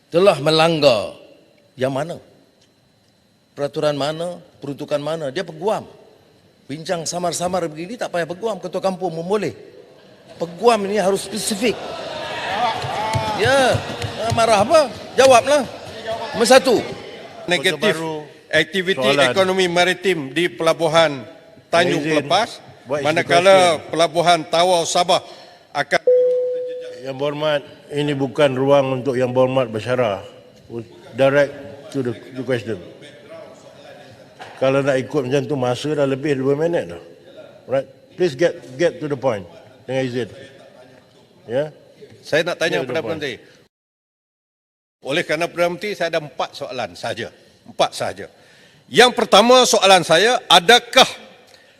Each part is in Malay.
telah melanggar yang mana? Peraturan mana? Peruntukan mana? Dia peguam. Bincang samar-samar begini tak payah peguam. Ketua kampung pun boleh. Peguam ini harus spesifik. Ya, marah apa? Jawablah. Nombor satu. Negatif aktiviti ekonomi maritim di Pelabuhan Tanjung Pelepas, manakala Pelabuhan Tawau Sabah akan... Yang berhormat, ini bukan ruang untuk yang berhormat bersyarah. Direct to the question. Kalau nak ikut macam tu, masa dah lebih 2 minit dah. Right? Please get to the point. Dengan izin. Ya. Saya nak tanya kepada Perdana Menteri. Oleh kerana Perdana Menteri, saya ada 4 soalan sahaja. 4 sahaja. Yang pertama soalan saya, adakah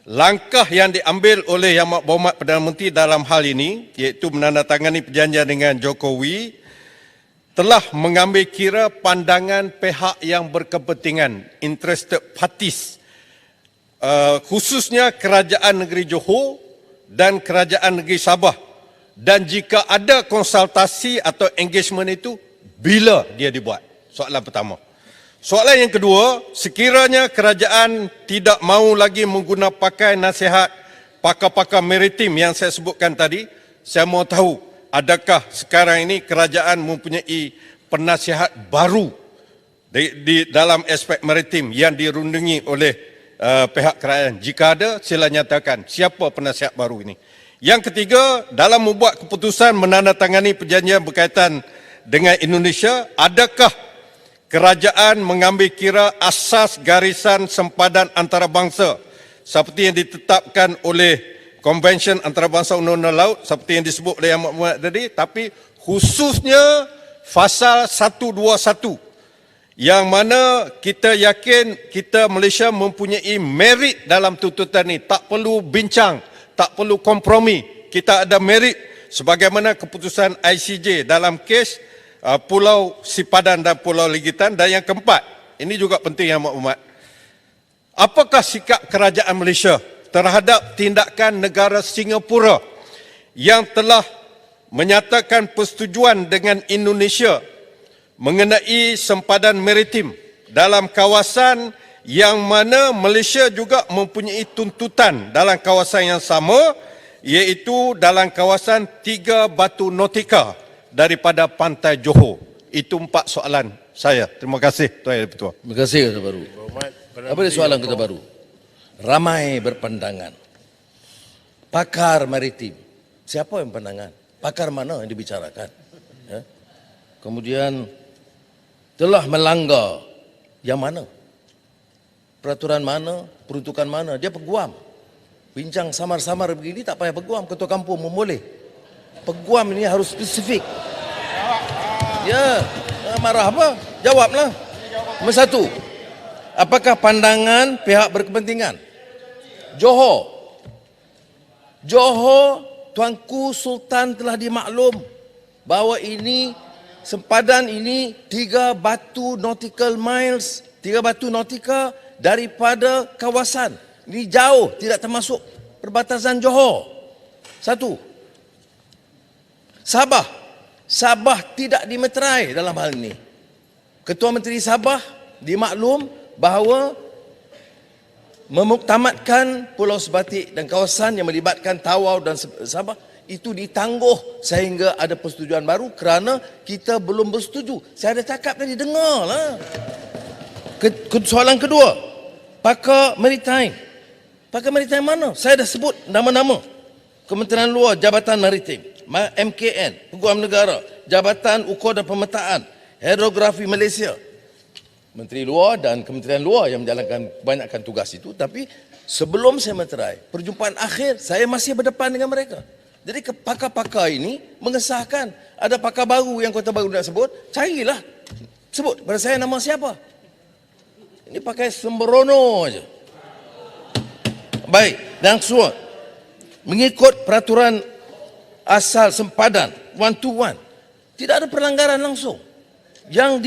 langkah yang diambil oleh Yang Berhormat Perdana Menteri dalam hal ini, iaitu menandatangani perjanjian dengan Jokowi, telah mengambil kira pandangan pihak yang berkepentingan, interested parties, khususnya Kerajaan Negeri Johor dan Kerajaan Negeri Sabah, dan jika ada konsultasi atau engagement itu, bila dia dibuat? Soalan pertama. Soalan yang kedua, sekiranya kerajaan tidak mahu lagi menggunakan pakai nasihat pakar-pakar maritim yang saya sebutkan tadi, saya mahu tahu, adakah sekarang ini kerajaan mempunyai penasihat baru di dalam aspek maritim yang dirundungi oleh pihak kerajaan? Jika ada, sila nyatakan siapa penasihat baru ini. Yang ketiga, dalam membuat keputusan menandatangani perjanjian berkaitan dengan Indonesia, adakah kerajaan mengambil kira asas garisan sempadan antarabangsa seperti yang ditetapkan oleh Konvensyen Antarabangsa Undang-Undang Laut seperti yang disebut oleh Yang Berhormat tadi, tapi khususnya Fasal 121 yang mana kita yakin kita Malaysia mempunyai merit dalam tuntutan ini. Tak perlu bincang, tak perlu kompromi. Kita ada merit sebagaimana keputusan ICJ dalam kes Pulau Sipadan dan Pulau Ligitan. Dan yang keempat, ini juga penting Yang Berhormat, apakah sikap kerajaan Malaysia terhadap tindakan negara Singapura yang telah menyatakan persetujuan dengan Indonesia mengenai sempadan maritim dalam kawasan yang mana Malaysia juga mempunyai tuntutan dalam kawasan yang sama, iaitu dalam kawasan 3 batu nautika daripada pantai Johor. Itu 4 soalan saya. Terima kasih Tuan Yang Dipertua. Terima kasih Ketua Baru. Apa dia soalan Ketua Baru? Ramai berpandangan. Pakar maritim. Siapa yang pandangan? Pakar mana yang dibicarakan? Ya. Kemudian telah melanggar yang mana? Peraturan mana? Peruntukan mana? Dia peguam. Bincang samar-samar begini tak payah peguam. Ketua kampung pun boleh. Peguam ini harus spesifik. Ya, marah apa? Jawablah. Nombor satu. Apakah pandangan pihak berkepentingan? Johor, Tuanku Sultan telah dimaklum bahawa ini sempadan ini 3 batu nautical miles, 3 batu nautika daripada kawasan. Ini jauh, tidak termasuk perbatasan Johor. Satu. Sabah tidak dimeterai dalam hal ini. Ketua Menteri Sabah dimaklum bahawa memuktamadkan Pulau Sebatik dan kawasan yang melibatkan Tawau dan Sabah itu ditangguh sehingga ada persetujuan baru kerana kita belum bersetuju. Saya ada cakap tadi, dengarlah. Soalan kedua, pakar maritime. Pakar maritime mana? Saya dah sebut nama-nama. Kementerian Luar, Jabatan Maritim, MKN, Peguam Negara, Jabatan Ukur dan Pemetaan, Hidrografi Malaysia. Menteri Luar dan Kementerian Luar yang menjalankan kebanyakan tugas itu. Tapi sebelum saya meterai, perjumpaan akhir saya masih berdepan dengan mereka. Jadi pakar-pakar ini mengesahkan. Ada pakar baru yang Kota Baru nak sebut, carilah. Sebut pada saya nama siapa. Ini pakai sembrono aja. Baik, dan kedua, mengikut peraturan asal sempadan 121, tidak ada pelanggaran langsung. Yang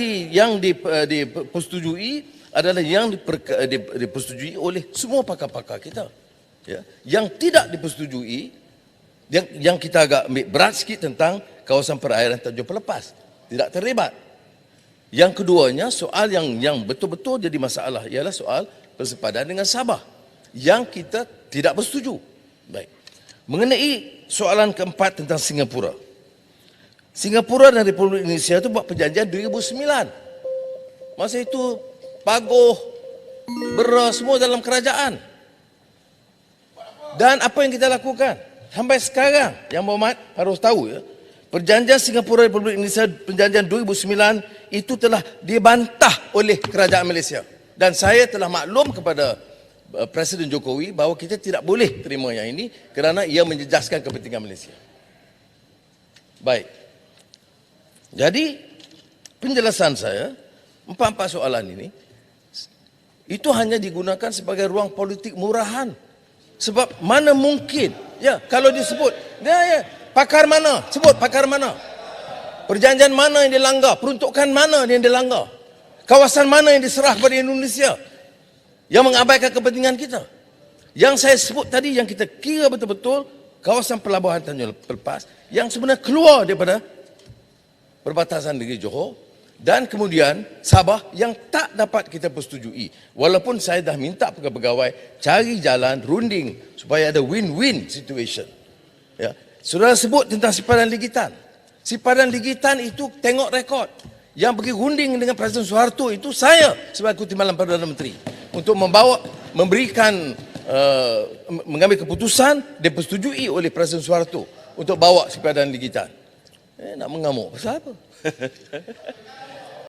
dipersetujui adalah yang dipersetujui oleh semua pakar-pakar kita. Ya. Yang tidak dipersetujui, yang kita agak ambil berat sikit tentang kawasan perairan Tanjung Pelepas, tidak terlibat. Yang keduanya, soal yang betul-betul jadi masalah ialah soal bersepadan dengan Sabah yang kita tidak bersetuju. Baik. Mengenai soalan keempat tentang Singapura. Singapura dan Republik Indonesia itu buat perjanjian 2009. Masa itu paguh, beras semua dalam kerajaan. Dan apa yang kita lakukan? Sampai sekarang, Yang Berhormat harus tahu ya, perjanjian Singapura Republik Indonesia perjanjian 2009 itu telah dibantah oleh kerajaan Malaysia. Dan saya telah maklum kepada Presiden Jokowi bahawa kita tidak boleh terima yang ini kerana ia menjejaskan kepentingan Malaysia. Baik. Jadi penjelasan saya, empat soalan ini itu hanya digunakan sebagai ruang politik murahan. Sebab mana mungkin, ya kalau disebut, ya pakar mana, sebut pakar mana. Perjanjian mana yang dilanggar, peruntukan mana yang dilanggar. Kawasan mana yang diserah kepada Indonesia yang mengabaikan kepentingan kita. Yang saya sebut tadi yang kita kira betul-betul kawasan pelabuhan Tanjung Lepas yang sebenarnya keluar daripada perbatasan negeri Johor dan kemudian Sabah yang tak dapat kita persetujui. Walaupun saya dah minta pegawai cari jalan runding supaya ada win-win situation. Ya. Saudara sebut tentang sipadan ligitan. Sipadan ligitan itu tengok rekod. Yang pergi runding dengan Presiden Soeharto itu saya sebagai Timbalan Perdana Menteri untuk memberikan mengambil keputusan dipersetujui oleh Presiden Soeharto untuk bawa sipadan ligitan. Nak mengamuk pasal apa?